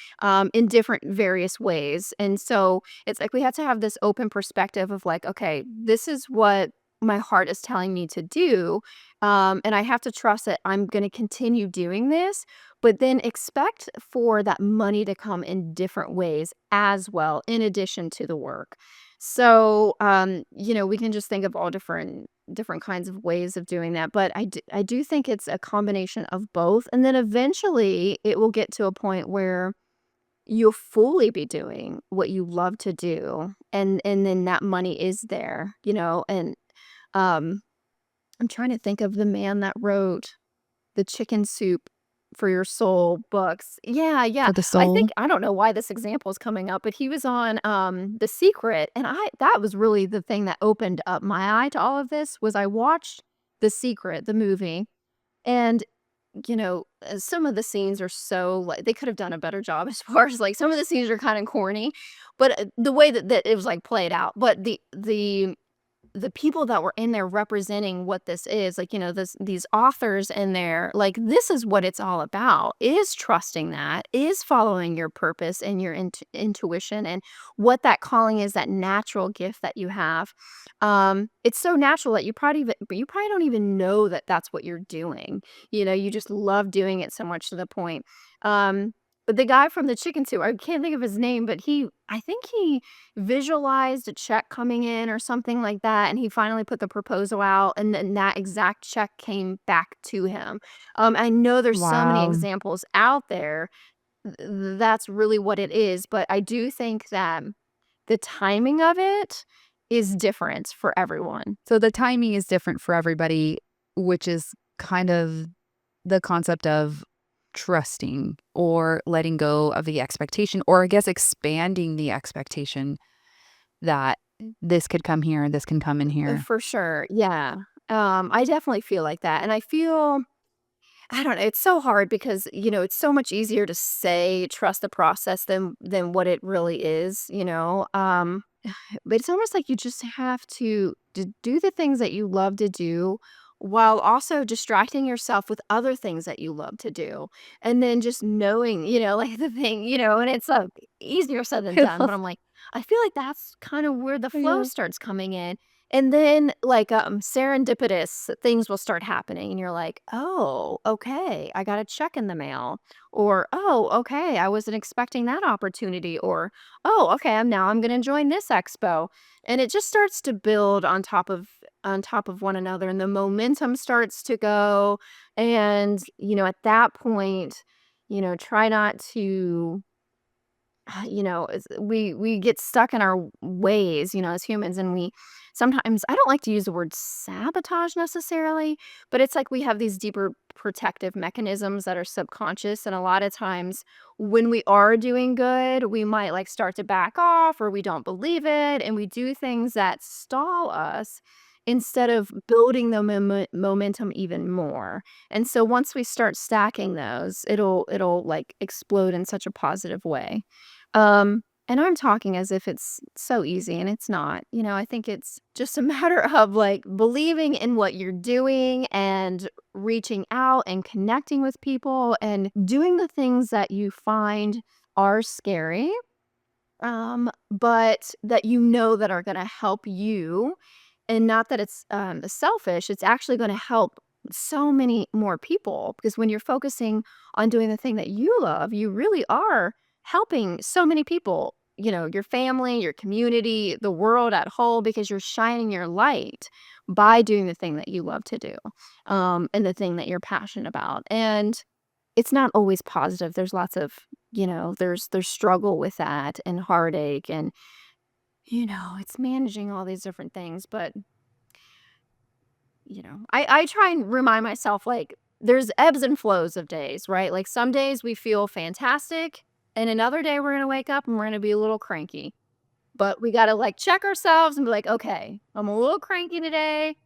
in different various ways. And so it's like we have to have this open perspective of like, okay, this is what my heart is telling me to do, and I have to trust that I'm gonna continue doing this, but then expect for that money to come in different ways as well, in addition to the work. So, we can just think of all different kinds of ways of doing that, but I do think it's a combination of both, and then eventually it will get to a point where you'll fully be doing what you love to do, and then that money is there, and, um I'm trying to think of the man that wrote the Chicken Soup for Your Soul books. Yeah, yeah. For the soul. I don't know why this example is coming up, but he was on, The Secret, and I that was really the thing that opened up my eye to all of this, was I watched The Secret, the movie, and some of the scenes are so, like, they could have done a better job as far as, like, some of the scenes are kinda corny, but, the way that it was, like, played out, but the people that were in there representing what this is, like, these authors in there, like, this is what it's all about, is trusting that, is following your purpose and your intuition and what that calling is, that natural gift that you have. It's so natural that you probably don't even know that that's what you're doing. You just love doing it so much to the point. But the guy from the chicken soup, I can't think of his name, but I think he visualized a check coming in or something like that, and he finally put the proposal out, and then that exact check came back to him. I know there's so many Wow. examples out there. That's really what it is, but I do think that the timing of it is different for everyone. So the timing is different for everybody, which is kind of the concept of trusting or letting go of the expectation, or I guess expanding the expectation that this could come here, this can come in here. For sure, yeah. I definitely feel like that, and I don't know, it's so hard because, it's so much easier to say trust the process than what it really is. But it's almost like you just have to do the things that you love to do while also distracting yourself with other things that you love to do. And then just knowing, like the thing, and it's easier said than I done, but love I'm like, I feel like that's kind of where the flow Yeah. starts coming in. And then, like, serendipitous things will start happening, and you're like, "Oh, okay, I got a check in the mail," or, "Oh, okay, I wasn't expecting that opportunity," or, "Oh, okay, I'm gonna join this expo," and it just starts to build on top of one another, and the momentum starts to go, and, at that point, try not to we get stuck in our ways, as humans, and we sometimes, I don't like to use the word sabotage necessarily, but it's like we have these deeper protective mechanisms that are subconscious, and a lot of times when we are doing good, we might like start to back off or we don't believe it, and we do things that stall us instead of building the momentum even more. And so once we start stacking those, it'll like explode in such a positive way. And I'm talking as if it's so easy, and it's not. I think it's just a matter of like believing in what you're doing and reaching out and connecting with people and doing the things that you find are scary, but that that are going to help you, and not that it's selfish. It's actually going to help so many more people, because when you're focusing on doing the thing that you love, you really are helping so many people, your family, your community, the world at whole, because you're shining your light by doing the thing that you love to do, and the thing that you're passionate about. And it's not always positive. There's lots of, there's struggle with that and heartache, and it's managing all these different things. But I try and remind myself, like, there's ebbs and flows of days, right? Like, some days we feel fantastic, and another day we're gonna wake up and we're gonna be a little cranky. But we gotta, like, check ourselves and be like, "Okay, I'm a little cranky today,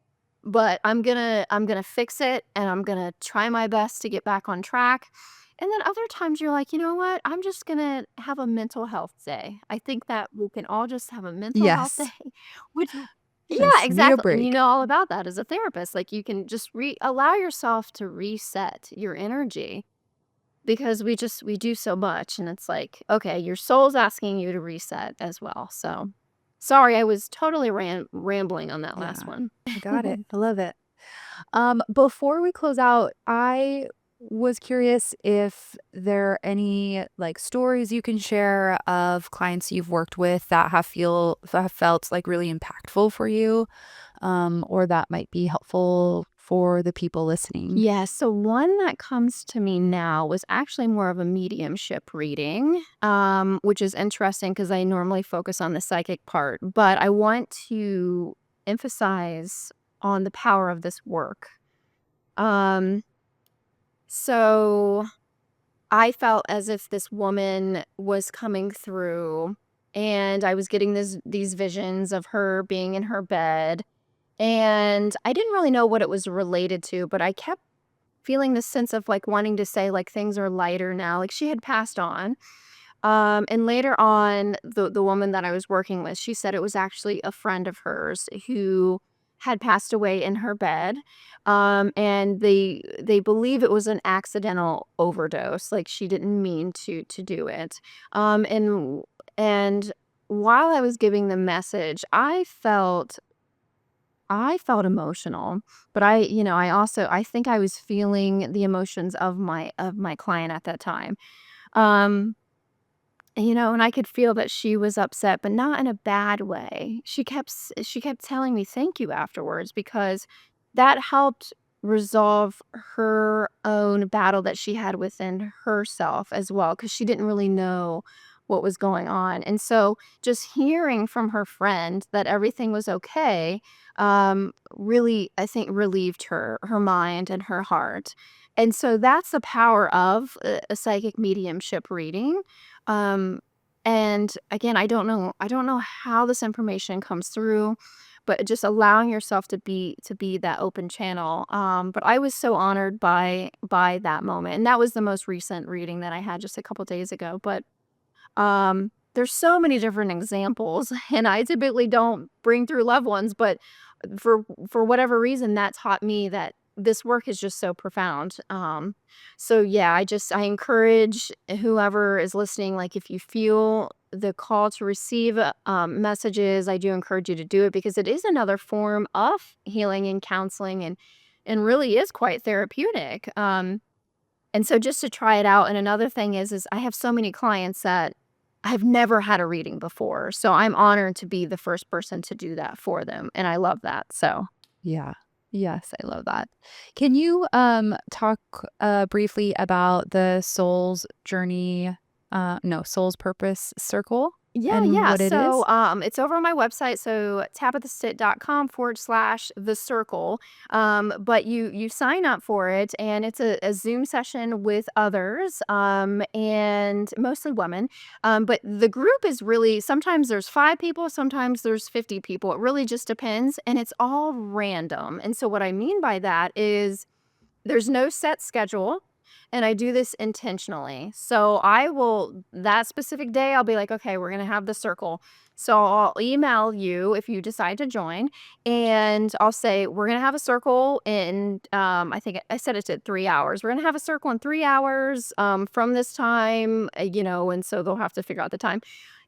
but I'm gonna fix it, and I'm gonna try my best to get back on track." And then other times you're like, "You know what? I'm just gonna have a mental health day." I think that we can all just have a mental health day, Yes. which yeah, Yes. Need a exactly, and you break. know all about that as a therapist. Like, you can just allow yourself to reset your energy, because we do so much, and it's like, okay, your soul's asking you to reset as well. So, sorry, I was totally rambling on that last Yeah. one. I got it. I love it. Before we close out, I was curious if there are any like stories you can share of clients you've worked with that have felt like really impactful for you, or that might be helpful for the people listening. Yeah, so one that comes to me now was actually more of a mediumship reading, which is interesting because I normally focus on the psychic part, but I want to emphasize on the power of this work. Um, so I felt as if this woman was coming through, and I was getting these visions of her being in her bed, and I didn't really know what it was related to, but I kept feeling this sense of like wanting to say like things are lighter now. Like she had passed on. And later on, the woman that I was working with, she said it was actually a friend of hers who had passed away in her bed. And they believe it was an accidental overdose, like she didn't mean to do it. And while I was giving the message, I felt emotional, but I think I was feeling the emotions of my client at that time. Um and I could feel that she was upset, but not in a bad way. She kept telling me thank you afterwards because that helped resolve her own battle that she had within herself as well, because she didn't really know what was going on. And so just hearing from her friend that everything was okay, really, I think, relieved her mind and her heart. And so that's the power of a psychic mediumship reading. um, and again, I don't know how this information comes through, but just allowing yourself to be that open channel. But I was so honored by that moment. And that was the most recent reading that I had just a couple days ago. But there's so many different examples, and I typically don't bring through loved ones, but for whatever reason, that taught me that this work is just so profound. So yeah, I encourage whoever is listening, like if you feel the call to receive messages, I do encourage you to do it because it is another form of healing and counseling, and really is quite therapeutic. And so just to try it out. And another thing is I have so many clients that I've never had a reading before. So I'm honored to be the first person to do that for them. And I love that. So Yeah. Yes, I love that. Can you talk briefly about the soul's journey, no, soul's purpose circle yeah, and yeah. what it So is? it's over on my website. So tabithastitt.com/the circle. But you sign up for it, and it's a Zoom session with others, and mostly women. But the group is really, sometimes there's 5 people, sometimes there's 50 people. It really just depends. And it's all random. And so what I mean by that is there's no set schedule, and I do this intentionally. So I will, that specific day, I'll be like, okay, we're going to have the circle. So I'll email you if you decide to join, and I'll say, we're going to have a circle in, I think I said it's at 3 hours. We're going to have a circle in 3 hours from this time, and so they'll have to figure out the time.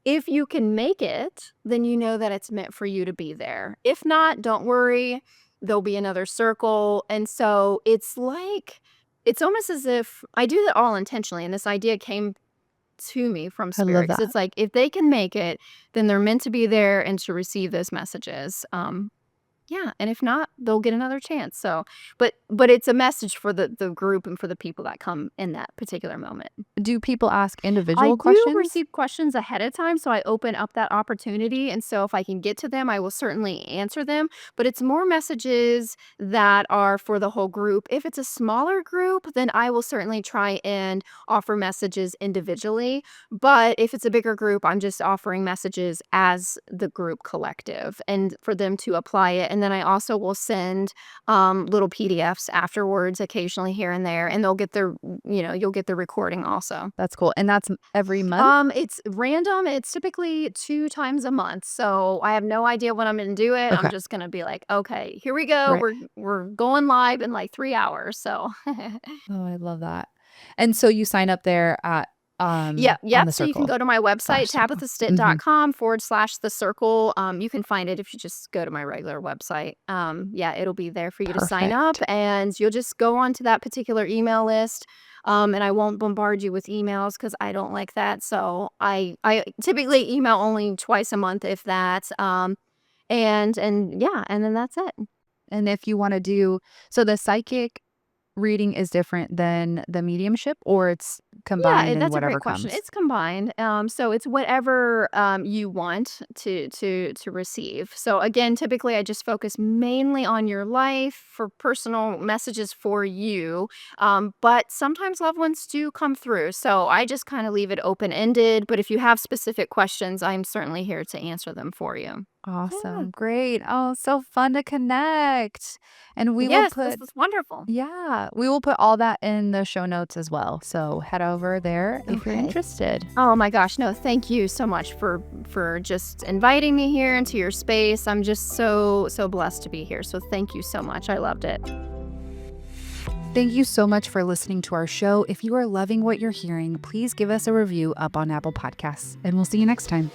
If you can make it, then you know that it's meant for you to be there. If not, don't worry, there'll be another circle. And so it's almost as if I do that all intentionally. And this idea came to me from I spirit love because that. it's like if they can make it, then they're meant to be there and to receive those messages. Yeah, and if not, they'll get another chance. So, but it's a message for the group and for the people that come in that particular moment. Do people ask I individual do questions? receive questions ahead of time, so I open up that opportunity, and so if I can get to them, I will certainly answer them, but it's more messages that are for the whole group. If it's a smaller group, then I will certainly try and offer messages individually, but if it's a bigger group, I'm just offering messages as the group collective and for them to apply it, and then I also will send, little PDFs afterwards occasionally here and there, and you'll get the recording also. That's cool. And that's every month? It's random. It's typically 2 times a month, so I have no idea when I'm gonna do it. I'm Okay. just gonna be like, "Okay, here we go. Right. We're going live in, like, 3 hours." So Oh, I love that. And so you sign up there at yeah, on yep, the so you can circle go to my website, slash circle. Mhm. tabithastitt.com/the circle. You can find it if you just go to my regular website. Yeah, it'll be there for you to sign up, Perfect. and you'll just go onto that particular email list, and I won't bombard you with emails because I don't like that, so I typically email only twice a month, if that, and yeah, and then that's it. And if you wanna do so the psychic reading is different than the mediumship, or it's Yeah, combined and that's a whatever great question. comes? It's combined. So it's whatever you want to receive. So again, typically I just focus mainly on your life for personal messages for you. But sometimes loved ones do come through. So I just kind of leave it open ended. But if you have specific questions, I'm certainly here to answer them for you. Yeah. Awesome. Great. Oh, so fun to connect. And we will Yes, this put, was wonderful. yeah, we will put all that in the show notes as well. So head over there if you're Okay. interested. Oh my gosh, no, thank you so much for just inviting me here into your space. I'm just so blessed to be here. So thank you so much. I loved it. Thank you so much for listening to our show. If you are loving what you're hearing, please give us a review up on Apple Podcasts, and we'll see you next time.